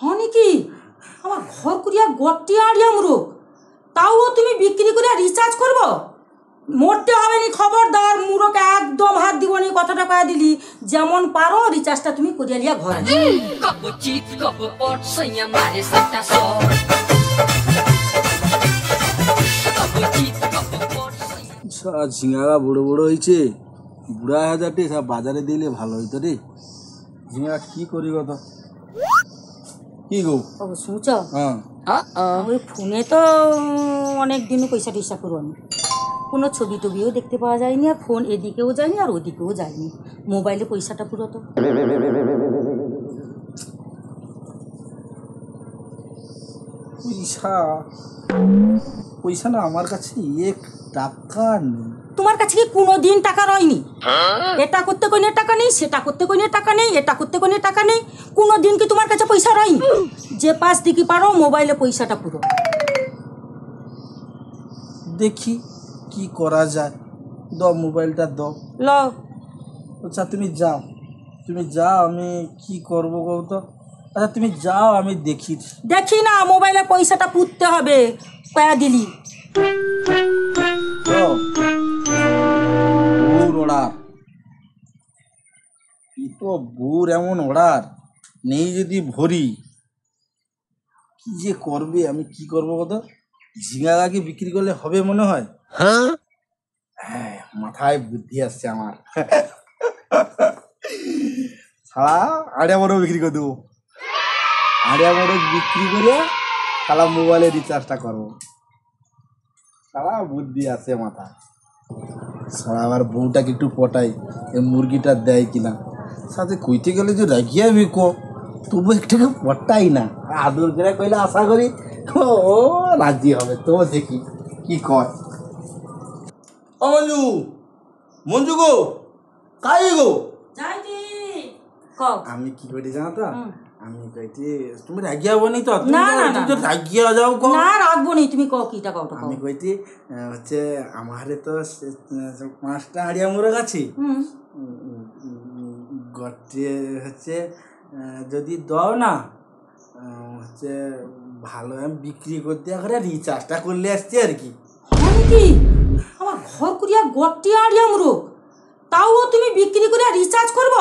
হনি কি আমার ঘর করিয়া গটি আড়িয়া মুরুখ তাও তুমি বিক্রি করিয়া রিচার্জ করব মরতে হবে নি খবরদার মুরুখ একদম হাত দিব নি কথাটা কয়া দিলি যেমন পারো রিচার্জটা তুমি করিয়া লিয়া ঘর ঝিঙাগা বড় বড় হয়েছে বুড়া হাজারটি সব বাজারে দিলে ভালো হইতো রে ঝিঙা কি করি কত কি গো শুনছ ওই ফোনে তো অনেক দিন পয়সা টয়সা করো আমি কোনো ছবি টবিও দেখতে পাওয়া যায়নি আর ফোন এদিকেও যায়নি আর ওদিকেও যায়নি মোবাইলে পয়সাটা পুরো তো পয়সা পয়সা না আমার কাছে এক টাকা নেই তোমার কাছে কি কোনোদিন টাকা রয়নি এটা করতে কোনে টাকা নেই সেটা করতে কোনে টাকা নেই এটা করতে কোনে টাকা নেই কোনোদিন কি তোমার কাছে পয়সা রয়নি যে পাঁচ দিকে পারো মোবাইলে পয়সাটা পুরো দেখি কি করা যায় দাও মোবাইলটা দাও ল আচ্ছা তুমি যাও আমি কি করবো গো তো আচ্ছা তুমি যাও আমি দেখি না মোবাইলে পয়সাটা পুরতে হবে কয়া দিলি বউর এমন অর্ডার নেই যদি ভরি কি যে করবে আমি কি করবো কত ঝিঙাগাকে বিক্রি করলে হবে মনে হয় হ্যাঁ মাথায় বুদ্ধি আসছে আমার সারা আড়িয়া বড় বিক্রি করে দেবো আড়িয়া বড় বিক্রি করে সারা মোবাইলে রিচার্জটা করবো সারা বুদ্ধি আছে মাথায় সারা আবার বউটাকে একটু পটাই এই মুরগিটা দেয় কিনা সাথে কইতে গেলে যে রাখিয়া বিকো তবু একটাকে পটাই না আদর করে কইলে আশা করি ও রাজি হবে তো দেখি কি কর ও মঞ্জু গো কাই গো আমি কি করি জানো তো আমি কইতে তুমি রাগিয়া হবো নি তো তুমি রাগিয়া যাও কো না রাখবো নি তুমি কও কিটা কও আমি কইতে হচ্ছে আমারে তো 5টা আড়িয়া মুরগ আছে গটে হচ্ছে যদি দাও না হচ্ছে ভালো আমি বিক্রি করতে করে রিচার্জটা করলে আসছে আর কি আমার ঘর করিয়া গটি আড়িয়া মুরুখ তাও তুমি বিক্রি করিয়া রিচার্জ করব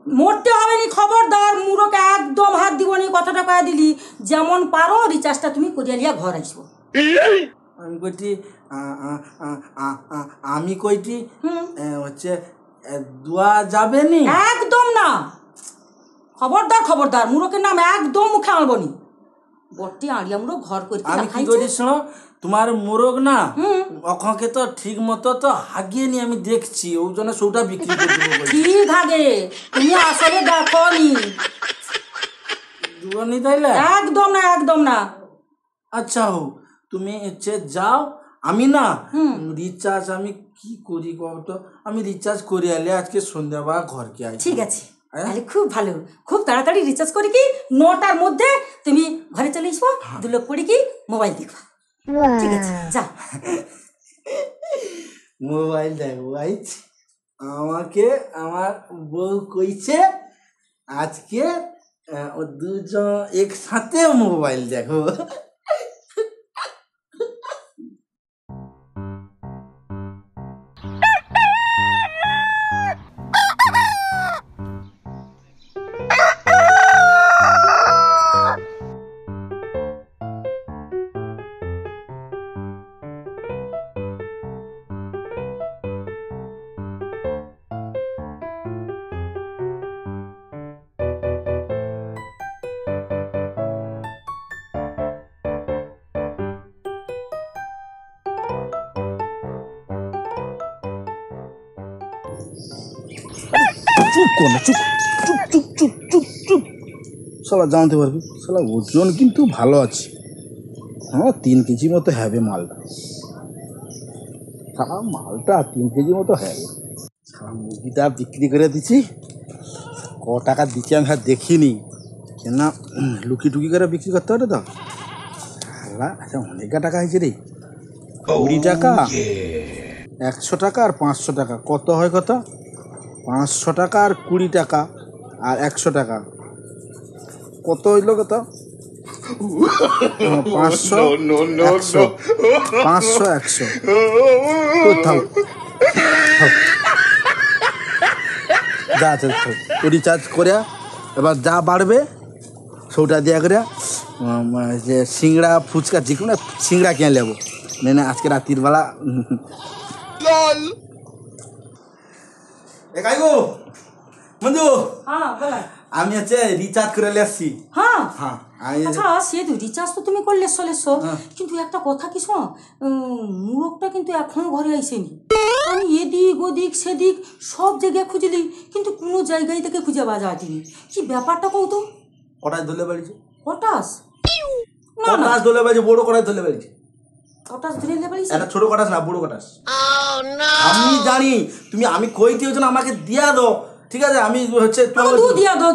মরতে হবে নি খবরদার মুরুখ একদম হাত দিব নি কথাটা কয়া দিলি যেমন পারো রিচার্জটা তুমি করিয়া লিয়া ঘর আসবো আমি কইটি হচ্ছে দুয়া যাবে নি একদম না খবরদার মুরুখের নাম একদম মুখে আনবো নি গটি আড়িয়া মুরুখ ঘর করতে আমি কি করি শোনো তোমার মোরগ না ওখানে তো ঠিক মতো তো হাগিয়ে নি আমি দেখছি ওই জন্য সৌটা বিক্রি করে দেবো ঠিক হাগে তুমি আসলে দেখো নি দুয়ানি তাইলে একদম না আচ্ছা হো তুমি হচ্ছে যাও আমি না রিচার্জ আমি কি করি তো আমি রিচার্জ করে আলে আজকে সন্ধ্যাবেলা ঘরকে আই ঠিক আছে তাহলে খুব ভালো খুব তাড়াতাড়ি রিচার্জ করে কি 9টার মধ্যে তুমি ঘরে চলে আসবো দুলোক পড়ে কি মোবাইল দেখবা ঠিক আছে যা মোবাইল দেখো আমাকে আমার বউ কইছে আজকে দুজন একসাথে মোবাইল দেখো চুপ কর না চুপ চুপ চুপ চুপ চুপ চুপ শালা জানতে পারবি শালা ওজন কিন্তু ভালো আছে হ্যাঁ 3 কেজি মতো হবে মালটা শালা মালটা 3 কেজি মতো হবে শালা মুরগিটা বিক্রি করে দিচ্ছি ক টাকা দিচ্ছি আমি আর দেখিনি কেন লুকি টুকি করে বিক্রি করতে হবে তো শালা আচ্ছা অনেক টাকা হয়েছে রে 20 টাকা 100 টাকা আর 500 টাকা কত হয় কত 500 টাকা আর 20 টাকা আর 100 টাকা কত হইলো কত 500 100 500 100 তো থাক যা আছে রিচার্জ করে এবার যা বাড়বে সৌটা দিয়া করে যে সিংড়া ফুচকা যে কোনো সিংড়া কিনে নেবো না আজকে রাত্রির বেলা একাই গো বন্ধু হ্যাঁ বলা আমি হচ্ছে রিচার্জ করে আসছি হ্যাঁ হ্যাঁ আমি আচ্ছা সে তো রিচার্জ তো তুমি করলে চলেছ কিন্তু একটা কথা কি শোনো মুরগটা কিন্তু এখনো ঘরে আইসেনি আমি এদিক ওদিক সেদিক সব জায়গায় খুঁজলি কিন্তু কোনো জায়গায় থেকে খুঁজে পাওয়া যায়নি কি ব্যাপারটা কও তো কটায় ধরলে বাড়িছে কটাস না না কটাস ধরলে বাড়িছে বড় কটায় ধরলে বাড়িছে কটাস ধরে লে পারিস এটা ছোট কটাস না বড় কটাস আমি জানি তুমি আমি কইতে হচ্ছে আমাকে দিয়া দাও ঠিক আছে আমি হচ্ছে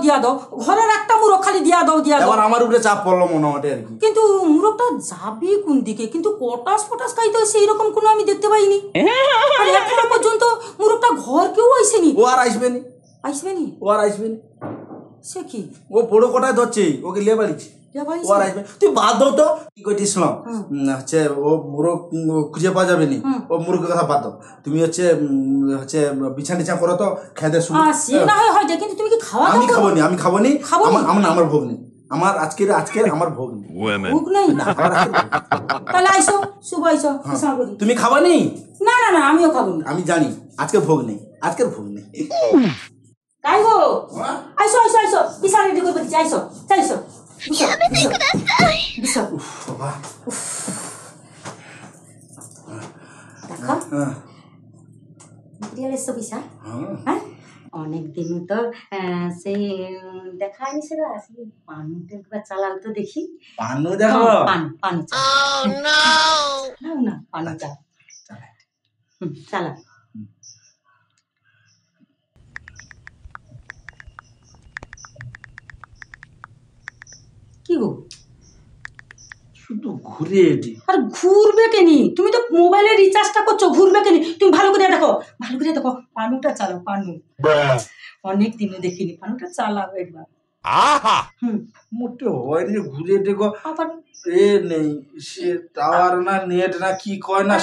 দিয়া দাও ঘরের একটা মুরগ খালি দিয়া দাও এবার আমার উপরে চাপ পড়লো মোটামুটি আর কি কিন্তু মুরগটা যাবে কোন দিকে কিন্তু কটাস ফটাস খাইতে হয় সেই রকম কোনো আমি দেখতে পাইনি আর এখনো পর্যন্ত মুরগটা ঘর কেউ আইসেনি ও আর আসবে নি ও আর আসবে নি সে কি ও বড় কটায় ধরছে ওকে লিয়ে বাড়িছে ও আর আসবে তুই বাদ দাও তো কি কইছিলাম হচ্ছে ও মুরগ খুঁজে পাওয়া যাবে নি ও মুরগের কথা বাদ দাও তুমি হচ্ছে বিছানা করো তো খেতে শুরু সে না হয় কিন্তু তুমি কি খাওয়া আমি খাবো নি আমার ভোগ নেই আমার আজকের আমার ভোগ নেই ভোগ নেই তাহলে আইসো শুভ আইসো তুমি খাবা নি না আমিও খাবো না আমি জানি আজকের ভোগ নেই কাই গো আইসো বিছানা রেডি করে দিচ্ছি আইসো অনেকদিন তো সেই দেখা হয়নি সেটা আসলে পানুটা একবার চালাও তো দেখি পানু দেখো পানু না পানু চালা কি গো শুধু ঘুরে আর ঘুরবে কেনি তুমি তো মোবাইলে রিচার্জটা করছো ঘুরবে কেনি তুমি ভালো করে দেখো পানুটা চালাও পানু অনেক দিনে দেখিনি পানুটা চালাও একবার মোটে হয়নি ঘুরে দেখো এ নেই সে টাওয়ার না নেট না কি কয় না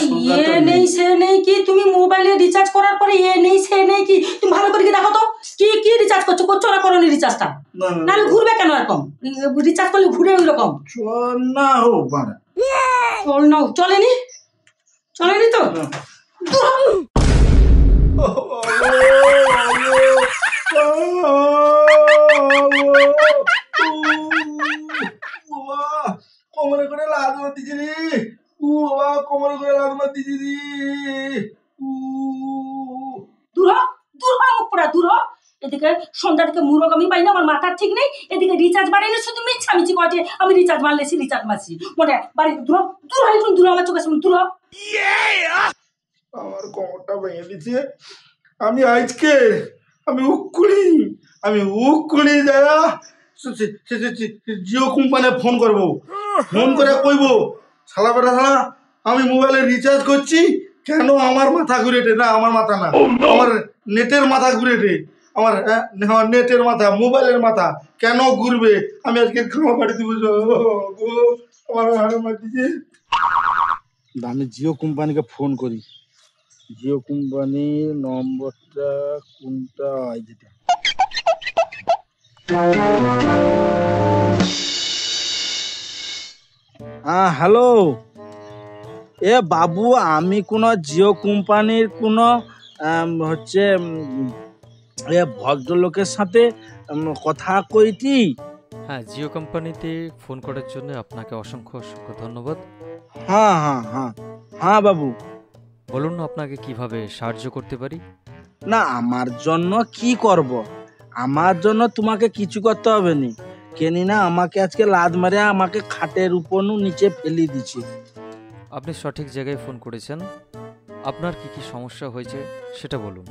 নেই সে নেই কি তুমি মোবাইলে রিচার্জ করার পরে নেই সে নেই কি তুমি ভালো করে দেখো তো কি রিচার্জ করছো না করোনি রিচার্জটা নাহলে ঘুরবে কেন এরকম রিচার্জ করলে ঘুরে ওই রকম চল না হোক চলেনি তো কোমরে করে লাদ মারতেছি রে কোমরে করে লাদ মারতেছি রে দূর মুখ পড়া দূর এদিকে সন্ধ্যা থেকে মুরগ আমি পাই না আমার মাথার ঠিক নেই এদিকে রিচার্জ বাড়াইলে শুধু মিছামিছি কটে আমি রিচার্জ মারছি মনে বাড়ি দূর আমার চোখের সামনে দূর আমার কোমরটা ভেঙে দিচ্ছে আমি উকুলি যারা জিও কোম্পানি ফোন করে কইবো শালা আমি মোবাইলে রিচার্জ করছি কেন আমার মাথা ঘুরে না আমার মাথা না আমার নেটের মাথা ঘুরে আমার নেটের মাথা মোবাইলের মাথা কেন ঘুরবে আমি আজকে খাওয়া বাড়ি দিব আমি জিও কোম্পানিকে ফোন করি জিও কোম্পানির নম্বরটা কোনটা যেটা হ্যালো এ বাবু আমি কোনো জিও কোম্পানির কোনো হচ্ছে এ ভদ্রলোকের সাথে কথা কইটি হ্যাঁ জিও কোম্পানিতে ফোন করার জন্য আপনাকে অসংখ্য ধন্যবাদ হ্যাঁ বাবু বলুন না আপনাকে কিভাবে সাহায্য করতে পারি না আমার জন্য কি করব আমার জন্য তোমাকে কিছু করতে হবে না কেনি না আমাকে আজকে লাদ মারে আমাকে খাটের উপর নিচে ফেলে দিচ্ছে আপনি সঠিক জায়গায় ফোন করেছেন আপনার কি সমস্যা হয়েছে সেটা বলুন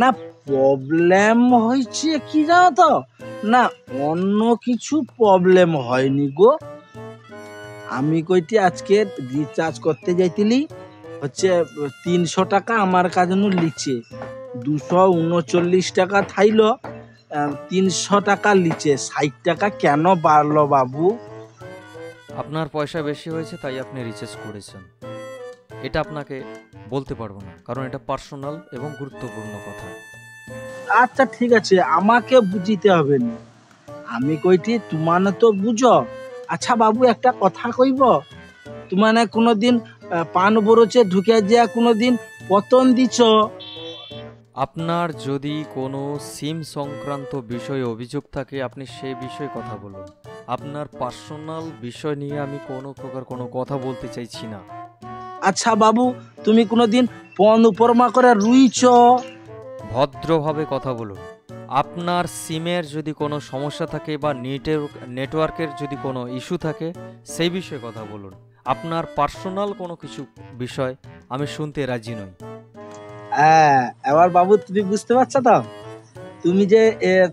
না প্রবলেম হয়েছে কি জানো তো না অন্য কিছু প্রবলেম হয়নি গো আমি কইটি আজকে রিচার্জ করতে যাইতিলি হচ্ছে 300 টাকা আমার কাছে লিখছে 239 টাকা থাইলো 300 টাকা লিচে, 60 টাকা কেন বাড়লো বাবু? আপনার পয়সা বেশি হয়েছে তাই আপনি রিচার্জ করেছেন, এটা আপনাকে বলতে পারবো না, কারণ এটা পার্সোনাল এবং গুরুত্বপূর্ণ কথা। আচ্ছা ঠিক আছে, আমাকে বুঝিতে হবে না, আমি কইটি তোমানে তো বুঝো। আচ্ছা বাবু একটা কথা কইব, তোমানে কোনোদিন পান বরচে ঢুকে যা কোনোদিন পতন দিছ? আপনার যদি কোনো সিম সংক্রান্ত বিষয়ে অভিযোগ থাকে আপনি সেই বিষয়ে কথা বলুন। আপনার পার্সোনাল বিষয় নিয়ে আমি কোনো প্রকার কোনো কথা বলতে চাইছি না। আচ্ছা বাবু, তুমি কোনোদিন পন উপরমা করে রুইছ? ভদ্রভাবে কথা বলুন। আপনার সিমের যদি কোনো সমস্যা থাকে বা নেটওয়ার্কের যদি কোনো ইস্যু থাকে সেই বিষয়ে কথা বলুন। আপনার পার্সোনাল কোনো কিছু বিষয় আমি শুনতে রাজি নই। হ্যাঁ, এবার বাবু তুমি বুঝতে পারছো তো? তুমি যে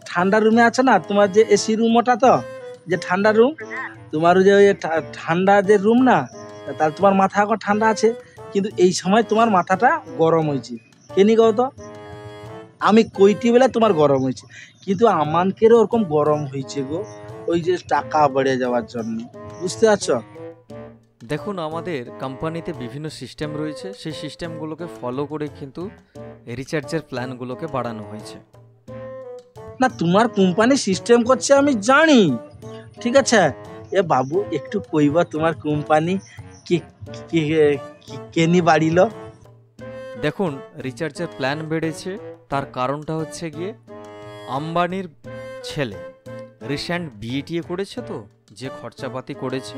ঠান্ডা রুমে আছো না, তোমার যে এসি রুম ওটা তো, যে ঠান্ডা রুম, তোমার যে ওই ঠান্ডা যে রুম না, তাহলে তোমার মাথা এখন ঠান্ডা আছে, কিন্তু এই সময় তোমার মাথাটা গরম হয়েছে। কেনি কও তো? আমি কইটি বেলা তোমার গরম হয়েছে, কিন্তু আমানকেরও ওরকম গরম হয়েছে গো, ওই যে টাকা বেড়ে যাওয়ার জন্য। বুঝতে পারছো? দেখুন, আমাদের কোম্পানিতে বিভিন্ন সিস্টেম রয়েছে, সেই সিস্টেমগুলোকে ফলো করে কিন্তু রিচার্জের প্ল্যানগুলোকে বাড়ানো হয়েছে। না, তোমার কোম্পানি সিস্টেম করছে আমি জানি, ঠিক আছে। এ বাবু একটু কইবা তোমার কোম্পানি কেনি বাড়িল? দেখুন, রিচার্জের প্ল্যান বেড়েছে, তার কারণটা হচ্ছে গিয়ে আম্বানির ছেলে রিসেন্ট বিয়ে করেছে, তো যে খরচাপাতি করেছে,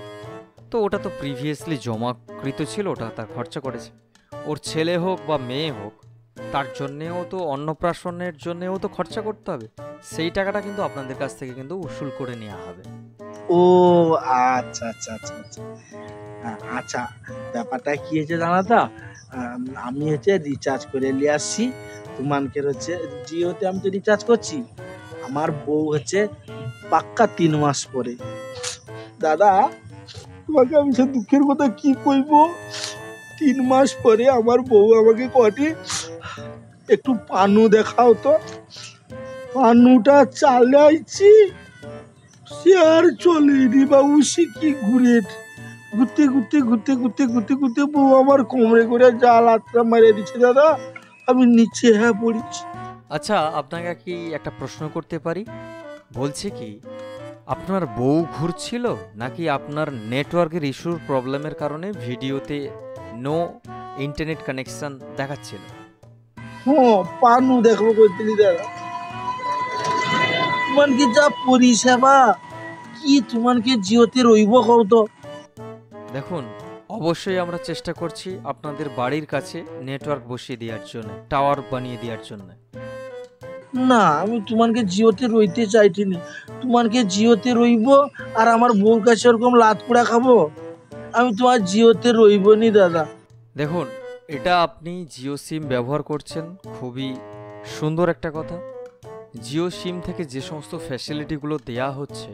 তো ওটা তো প্রিভিয়াসলি জমাকৃত ছিল, ওটা তার খরচা করেছে। ওর ছেলে হোক বা মেয়ে হোক, তার জন্যেও তো অন্নপ্রাশনের জন্যেও তো খরচা করতে হবে, সেই টাকাটা কিন্তু আপনাদের কাছ থেকে কিন্তু উসুল করে নেওয়া হবে। ও আচ্ছা আচ্ছা আচ্ছা আচ্ছা, আচ্ছা ব্যাপারটা কি হয়েছে জানো তো? আমি হচ্ছে রিচার্জ করে নিয়ে আসছি তোমাকে, হচ্ছে জিওতে আমি তো রিচার্জ করছি। আমার বউ হচ্ছে পাক্কা 3 মাস পরে। দাদা তোমাকে আমি সে দুঃখের কথা কি কইব, 3 মাস পরে আমার বউ আমাকে কটি একটু পানু দেখাও তো। পানুটা চালাইছি, সে আর চলেনি বাবু, সে কি ঘুরতে ঘুরতে ঘুরতে ঘুরতে ঘুরতে ঘুরতে বউ আমার কোমরে করে জাল আত্রা মেরে দিচ্ছে দাদা, আমি নিচে পড়েছি। আচ্ছা, আপনাকে কি একটা প্রশ্ন করতে পারি? বলছে কি আপনার বউ ঘুরছিল নাকি আপনার নেটওয়ার্কের ইস্যুর প্রবলেমের কারণে ভিডিওতে নো ইন্টারনেট কানেকশন দেখাচ্ছিল? হ্যাঁ, পানু দেখবো করতেলি দাদা, তোমার কি যা পরিষেবা, কি তোমার কি জিওতে রইব কও তো? দেখুন, অবশ্যই আমরা চেষ্টা করছি আপনাদের বাড়ির কাছে নেটওয়ার্ক বসিয়ে দেওয়ার জন্য, টাওয়ার বানিয়ে দেওয়ার জন্য। না, আমি তোমাকে জিওতে রইতে চাইছিনি, তোমাকে জিওতে রইব আর আমার বউর কাছে ওরকম লাত পোড়া খাবো? আমি তোমার জিওতে রইব নি দাদা। দেখুন, এটা আপনি জিও সিম ব্যবহার করছেন, খুবই সুন্দর একটা কথা। জিও সিম থেকে যে সমস্ত ফ্যাসিলিটিগুলো দেয়া হচ্ছে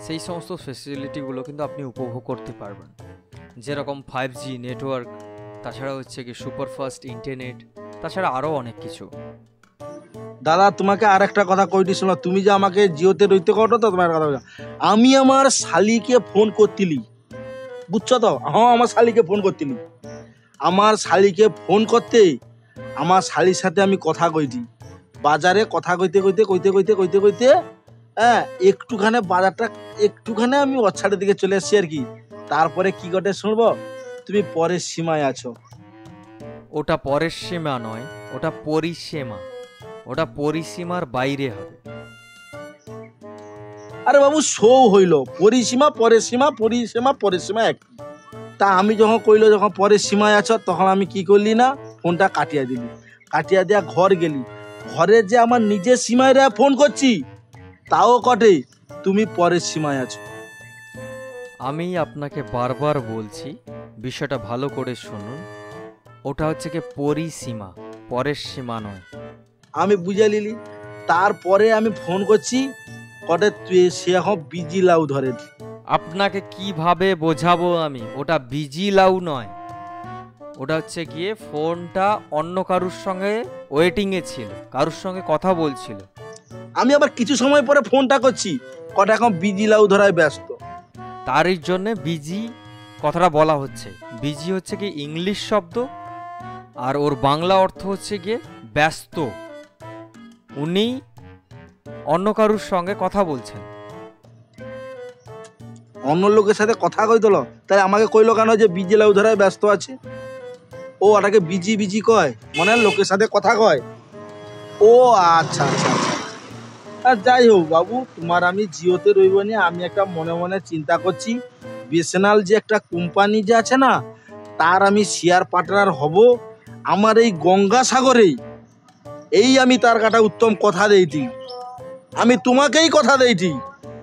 সেই সমস্ত ফ্যাসিলিটিগুলো কিন্তু আপনি উপভোগ করতে পারবেন, যেরকম 5G নেটওয়ার্ক, তাছাড়া হচ্ছে কি সুপারফাস্ট ইন্টারনেট, তাছাড়া আরও অনেক কিছু। দাদা তোমাকে আর একটা কথা কইটি শোনো, তুমি যে আমাকে জিওতে রইতে করো তো, তোমার কথা বলছো, আমি আমার শালিকে ফোন করতিলি, বুঝছো তো? হ্যাঁ, আমার শালিকে ফোন করতিলি, আমার শালিকে ফোন করতে আমার শালির সাথে আমি কথা কইটি বাজারে, কথা কইতে কইতে কইতে কইতে কইতে কইতে হ্যাঁ, একটুখানে বাজারটা একটুখানে আমি অচ্ছাটের দিকে চলে এসছি আর কি। তারপরে কি ঘটে শুনবো, তুমি পরের সীমায় আছো। ওটা পরের সীমা নয়, ওটা পরিসীমা, ওটা পরিসীমার বাইরে হবে। আরে বাবু শো হইল পরিসীমা পরের সীমা, পরিসীমা পরের সীমা এক। তা আমি যখন কইলো যখন পরের সীমায় আছো, তখন আমি কি করলি না, ফোনটা কাটিয়ে দিলি, কাটিয়ে দেয়া ঘর গেলি, ঘরে যে আমার নিজের সীমায় রে ফোন করছি, তাও কটে তুমি পরের সীমায় আছো। আমি আপনাকে বারবার বলছি, বিষয়টা ভালো করে শুনুন, ওটা হচ্ছে কি পরিসীমা, পরের সীমা নয়। আমি বুঝে নিলি, তারপরে আমি ফোন করছি, কটে তুই সে এখন বিজি লাউ ধরে। আপনাকে কিভাবে বোঝাবো আমি, ওটা বিজি লাউ নয়, ওটা হচ্ছে গিয়ে ফোনটা অন্য কারুর সঙ্গে ওয়েটিংয়ে ছিল, কারুর সঙ্গে কথা বলছিল। আমি আবার কিছু সময় পরে ফোনটা করছি, কটা এখন বিজি লাউ ধরায় ব্যস্ত। তারই জন্যে বিজি কথাটা বলা হচ্ছে। বিজি হচ্ছে কি ইংলিশ শব্দ, আর ওর বাংলা অর্থ হচ্ছে গিয়ে ব্যস্ত। উনি অন্য কারুর সঙ্গে কথা বলছেন। অন্য লোকের সাথে কথা কই তোলো, তাই আমাকে কইলো কেন যে বিজি লাউ ধরায় ব্যস্ত আছে? ও ওটাকে বিজি বিজি কয়, মনে হয় লোকের সাথে কথা কয়। ও আচ্ছা আচ্ছা আচ্ছা। আর যাই হোক বাবু, তোমার আমি জিওতে রইব নি, আমি একটা মনে মনে চিন্তা করছি বিএসএনএল যে একটা কোম্পানি যে আছে না, তার আমি শেয়ার পার্টনার হব আমার এই গঙ্গাসাগরেই। এই আমি তার কাটা উত্তম কথা দেইটি, আমি তোমাকেই কথা দেইটি,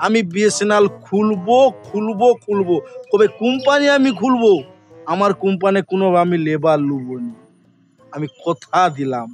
আমি বিএসএনএল খুলবো খুলবো খুলবো, কবে কোম্পানি আমি খুলবো, আমার কোম্পানি কোনো আমি লেবার লুবো নি, আমি কথা দিলাম।